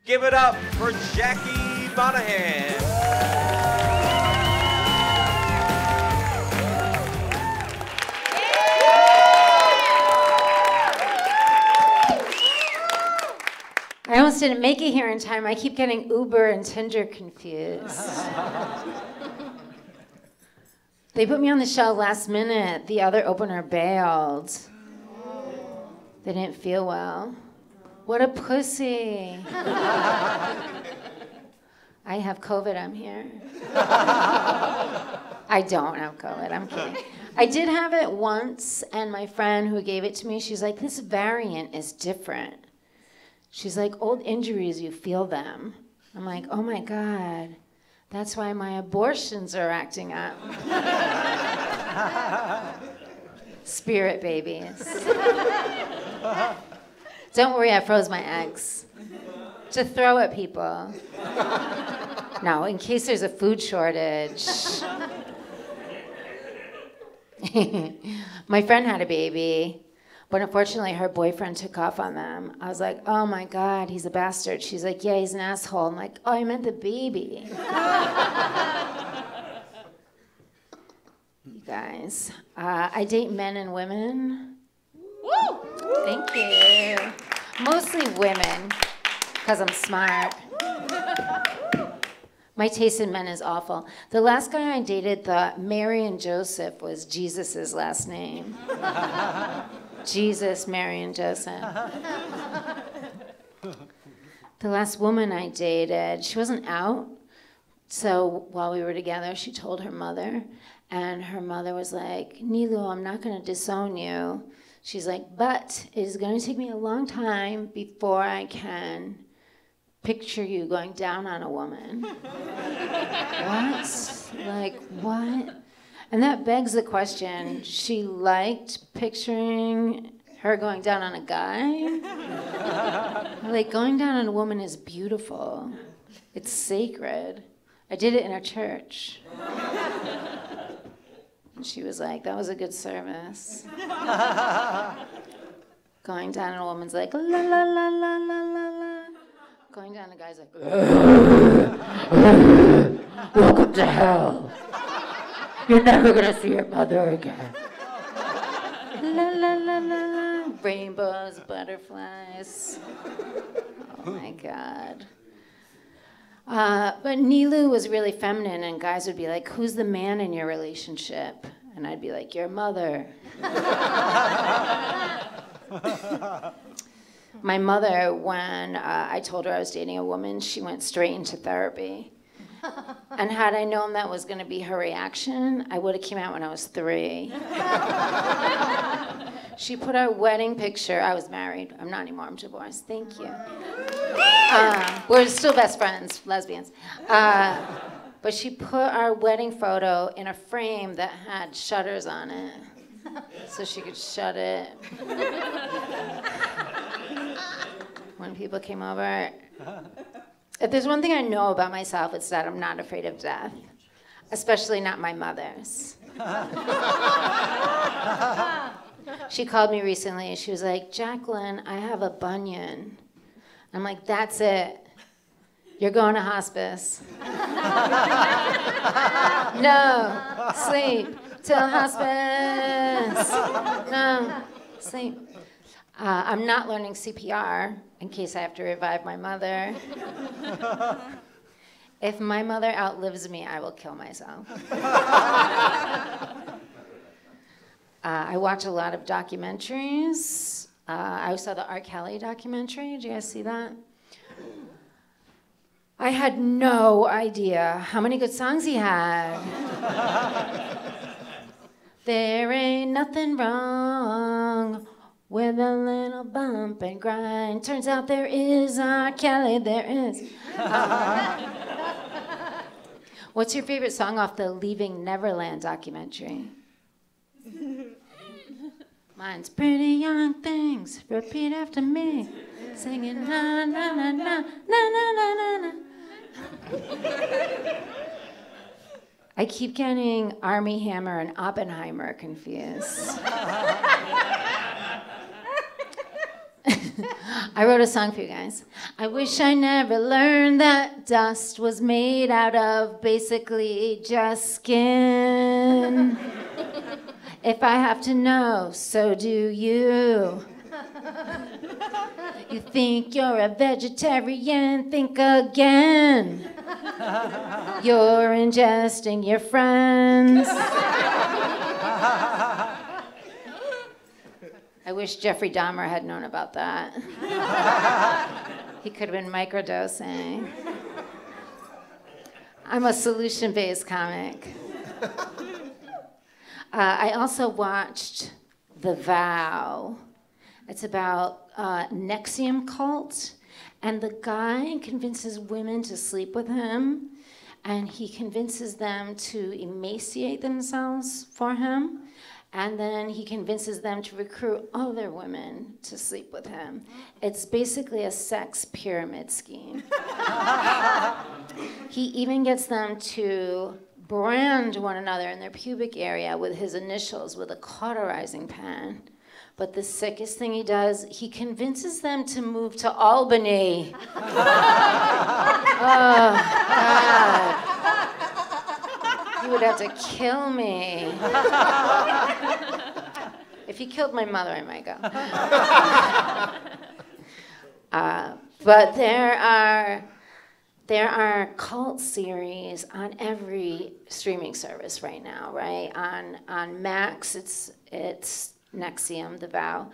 Give it up for Jackie Monahan. I almost didn't make it here in time. I keep getting Uber and Tinder confused. They put me on the show last minute. The other opener bailed. They didn't feel well. What a pussy. I have COVID, I'm here. I don't have COVID, I'm kidding. I did have it once, and my friend who gave it to me, she's like, this variant is different. She's like, old injuries, you feel them. I'm like, oh my God, that's why my abortions are acting up. Spirit babies. Don't worry, I froze my eggs. To throw at people. No, in case there's a food shortage. My friend had a baby. But unfortunately, her boyfriend took off on them. I was like, oh my God, he's a bastard. She's like, yeah, he's an asshole. I'm like, oh, I meant the baby. You guys, I date men and women. Woo! Thank you. Mostly women, because I'm smart. My taste in men is awful. The last guy I dated thought Mary and Joseph was Jesus' last name. Jesus, Mary, and Joseph. The last woman I dated, she wasn't out. So while we were together, she told her mother. And her mother was like, Nilu, I'm not going to disown you. She's like, but it is going to take me a long time before I can picture you going down on a woman. What? Like, what? And that begs the question, she liked picturing her going down on a guy? Like, going down on a woman is beautiful. It's sacred. I did it in a church. And she was like, that was a good service. Going down on a woman's like, la la la la la la la. Going down on a guy's like, welcome to hell. You're never gonna see your mother again. La la la la la. Rainbows, butterflies. Oh my God. But Nilu was really feminine, and guys would be like, who's the man in your relationship? And I'd be like, your mother. My mother, when I told her I was dating a woman, she went straight into therapy. And had I known that was going to be her reaction, I would have came out when I was 3. She put our wedding picture. I was married. I'm not anymore. I'm divorced. Thank you. We're still best friends, lesbians. But she put our wedding photo in a frame that had shutters on it, so she could shut it when people came over. If there's one thing I know about myself, it's that I'm not afraid of death, especially not my mother's. She called me recently and she was like, Jacqueline, I have a bunion. I'm like, that's it. You're going to hospice. No, sleep till hospice. No, sleep. I'm not learning CPR in case I have to revive my mother. If my mother outlives me, I will kill myself. I watch a lot of documentaries. I saw the R. Kelly documentary. Did you guys see that? I had no idea how many good songs he had. There ain't nothing wrong with a little bump and grind. Turns out there is R. Kelly, there is. What's your favorite song off the Leaving Neverland documentary? Mine's Pretty Young Things, repeat after me. Singing na na na na na na na na na. I keep getting Armie Hammer and Oppenheimer confused. I wrote a song for you guys. I wish I never learned that dust was made out of basically just skin. If I have to know, so do you. You think you're a vegetarian, think again. You're ingesting your friends. I wish Jeffrey Dahmer had known about that. He could have been microdosing. I'm a solution-based comic. I also watched The Vow. It's about Nexium cult, and the guy convinces women to sleep with him, and he convinces them to emaciate themselves for him, and then he convinces them to recruit other women to sleep with him. It's basically a sex pyramid scheme. He even gets them to brand one another in their pubic area with his initials with a cauterizing pen. But the sickest thing he does, he convinces them to move to Albany. Oh, God. He would have to kill me. If he killed my mother, I might go. But there are cult series on every streaming service right now, right? On Max, it's Nexium, The Vow,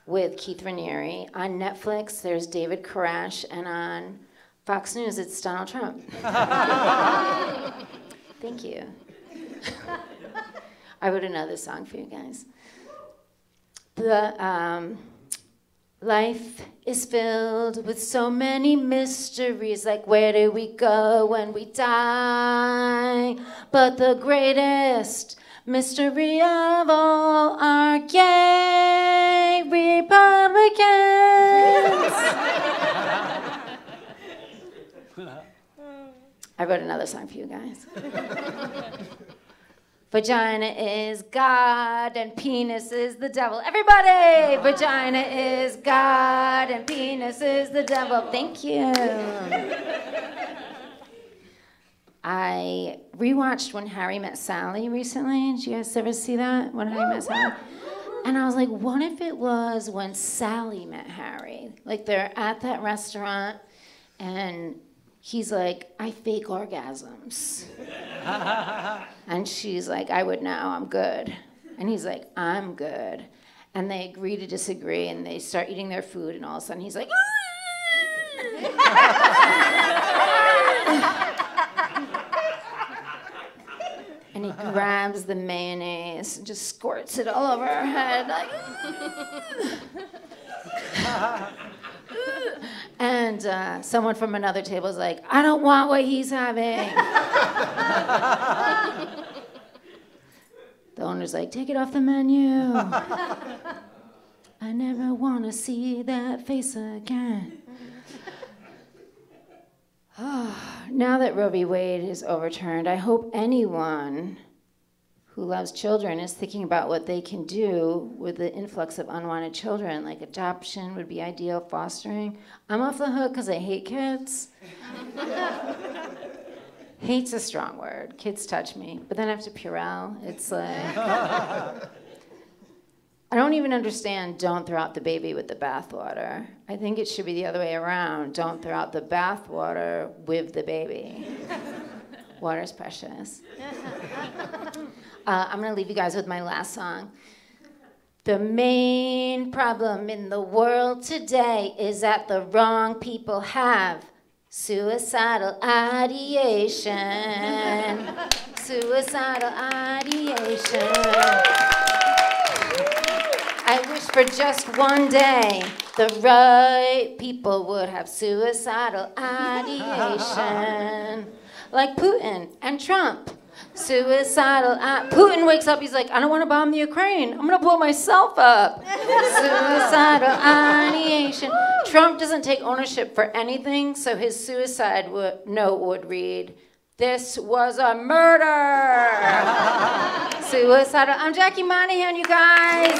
with Keith Raniere. On Netflix, there's David Koresh, and on Fox News, it's Donald Trump. Thank you. I wrote another song for you guys. Life is filled with so many mysteries, like where do we go when we die? But the greatest mystery of all are gay Republicans. I wrote another song for you guys. Vagina is God and penis is the devil. Everybody! Vagina is God and penis is the devil. Thank you. I rewatched When Harry Met Sally recently. Did you guys ever see that? When Harry Met Sally? And I was like, what if it was when Sally met Harry? Like they're at that restaurant and he's like, I fake orgasms. And she's like, I would know, I'm good. And he's like, I'm good. And they agree to disagree and they start eating their food and all of a sudden he's like, and he grabs the mayonnaise and just squirts it all over her head. Like, and someone from another table is like, I don't want what he's having. The owner's like, take it off the menu. I never want to see that face again. Now that Roe v. Wade is overturned, I hope anyone who loves children is thinking about what they can do with the influx of unwanted children, like adoption would be ideal, fostering. I'm off the hook because I hate kids. Hate's a strong word. Kids touch me. But then after Purell, it's like... I don't even understand don't throw out the baby with the bathwater. I think it should be the other way around. Don't throw out the bathwater with the baby. Water's precious. I'm going to leave you guys with my last song. The main problem in the world today is that the wrong people have suicidal ideation. Suicidal ideation. I wish for just one day the right people would have suicidal ideation. Like Putin and Trump. Suicidal. Putin wakes up, he's like, I don't want to bomb the Ukraine. I'm going to blow myself up. Suicidal ideation. Trump doesn't take ownership for anything, so his suicide note would read, this was a murder. Suicidal. I'm Jackie Monahan, you guys.